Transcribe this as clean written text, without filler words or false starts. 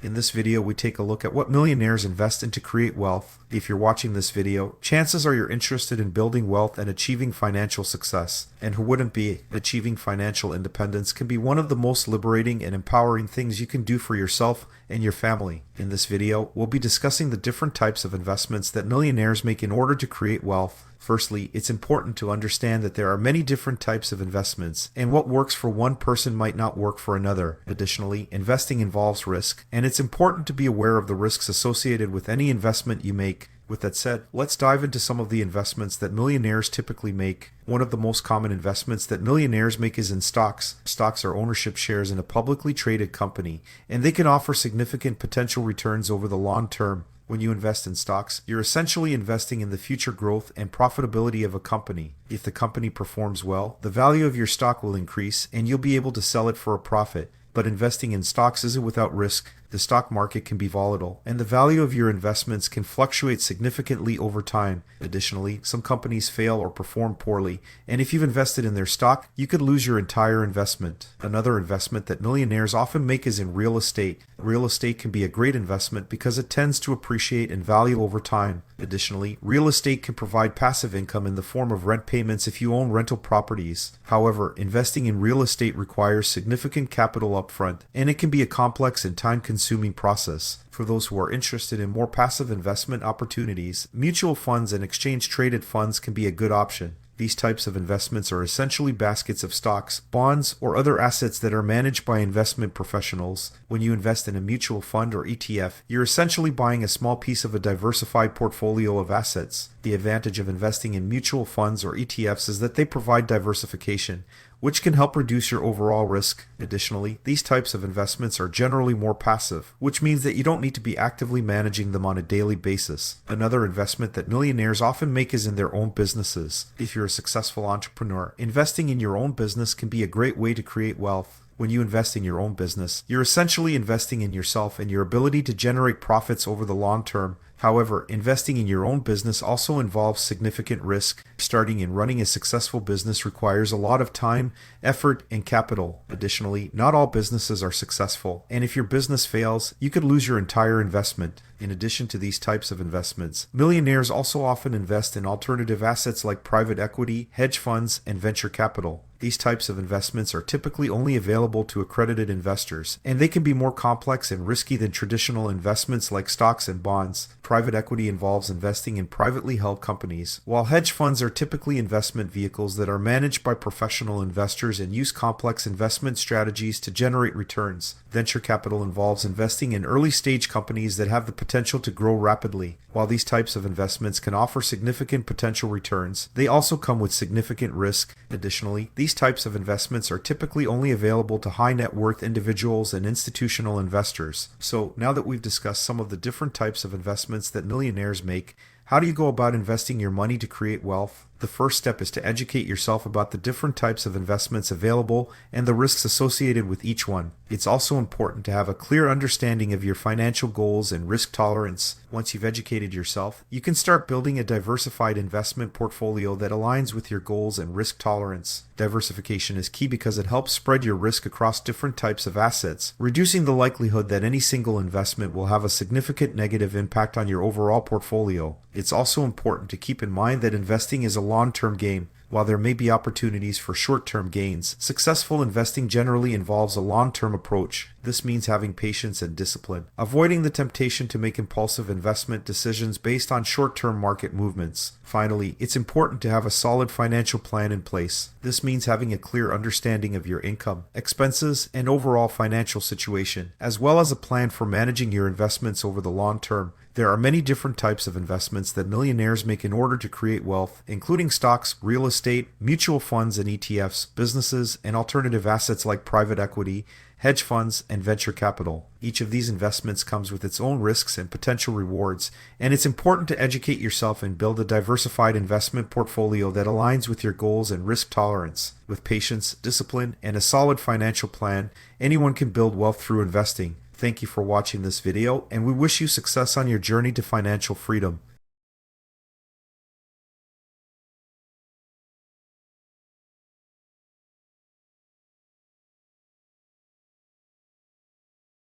In this video, we take a look at what millionaires invest in to create wealth. If you're watching this video, chances are you're interested in building wealth and achieving financial success. And who wouldn't be? Achieving financial independence can be one of the most liberating and empowering things you can do for yourself and your family. In this video, we'll be discussing the different types of investments that millionaires make in order to create wealth. Firstly, it's important to understand that there are many different types of investments, and what works for one person might not work for another. Additionally, investing involves risk, and it's important to be aware of the risks associated with any investment you make. With that said, let's dive into some of the investments that millionaires typically make. One of the most common investments that millionaires make is in stocks. Stocks are ownership shares in a publicly traded company, and they can offer significant potential returns over the long term. When you invest in stocks, you're essentially investing in the future growth and profitability of a company. If the company performs well, the value of your stock will increase and you'll be able to sell it for a profit. But investing in stocks isn't without risk. The stock market can be volatile, and the value of your investments can fluctuate significantly over time. Additionally, some companies fail or perform poorly, and if you've invested in their stock, you could lose your entire investment. Another investment that millionaires often make is in real estate. Real estate can be a great investment because it tends to appreciate in value over time. Additionally, real estate can provide passive income in the form of rent payments if you own rental properties. However, investing in real estate requires significant capital upfront, and it can be a complex and time-consuming process. For those who are interested in more passive investment opportunities, mutual funds and exchange-traded funds can be a good option. These types of investments are essentially baskets of stocks, bonds, or other assets that are managed by investment professionals. When you invest in a mutual fund or ETF, you're essentially buying a small piece of a diversified portfolio of assets. The advantage of investing in mutual funds or ETFs is that they provide diversification, which can help reduce your overall risk. Additionally, these types of investments are generally more passive, which means that you don't need to be actively managing them on a daily basis. Another investment that millionaires often make is in their own businesses. If you're a successful entrepreneur, investing in your own business can be a great way to create wealth. When you invest in your own business, you're essentially investing in yourself and your ability to generate profits over the long term. However, investing in your own business also involves significant risk. Starting and running a successful business requires a lot of time, effort, and capital. Additionally, not all businesses are successful, and if your business fails, you could lose your entire investment. In addition to these types of investments, millionaires also often invest in alternative assets like private equity, hedge funds, and venture capital. These types of investments are typically only available to accredited investors, and they can be more complex and risky than traditional investments like stocks and bonds. Private equity involves investing in privately held companies, while hedge funds are typically investment vehicles that are managed by professional investors and use complex investment strategies to generate returns. Venture capital involves investing in early-stage companies that have the potential to grow rapidly. While these types of investments can offer significant potential returns, they also come with significant risk. Additionally, these types of investments are typically only available to high net worth individuals and institutional investors. So, now that we've discussed some of the different types of investments that millionaires make, how do you go about investing your money to create wealth? The first step is to educate yourself about the different types of investments available and the risks associated with each one. It's also important to have a clear understanding of your financial goals and risk tolerance. Once you've educated yourself, you can start building a diversified investment portfolio that aligns with your goals and risk tolerance. Diversification is key because it helps spread your risk across different types of assets, reducing the likelihood that any single investment will have a significant negative impact on your overall portfolio. It's also important to keep in mind that investing is a long-term game. While there may be opportunities for short-term gains, successful investing generally involves a long-term approach. This means having patience and discipline, avoiding the temptation to make impulsive investment decisions based on short-term market movements. Finally, it's important to have a solid financial plan in place. This means having a clear understanding of your income, expenses, and overall financial situation, as well as a plan for managing your investments over the long term. There are many different types of investments that millionaires make in order to create wealth, including stocks, real estate, mutual funds and ETFs, businesses, and alternative assets like private equity, hedge funds, and venture capital. Each of these investments comes with its own risks and potential rewards, and it's important to educate yourself and build a diversified investment portfolio that aligns with your goals and risk tolerance. With patience, discipline, and a solid financial plan, anyone can build wealth through investing. Thank you for watching this video, and we wish you success on your journey to financial freedom.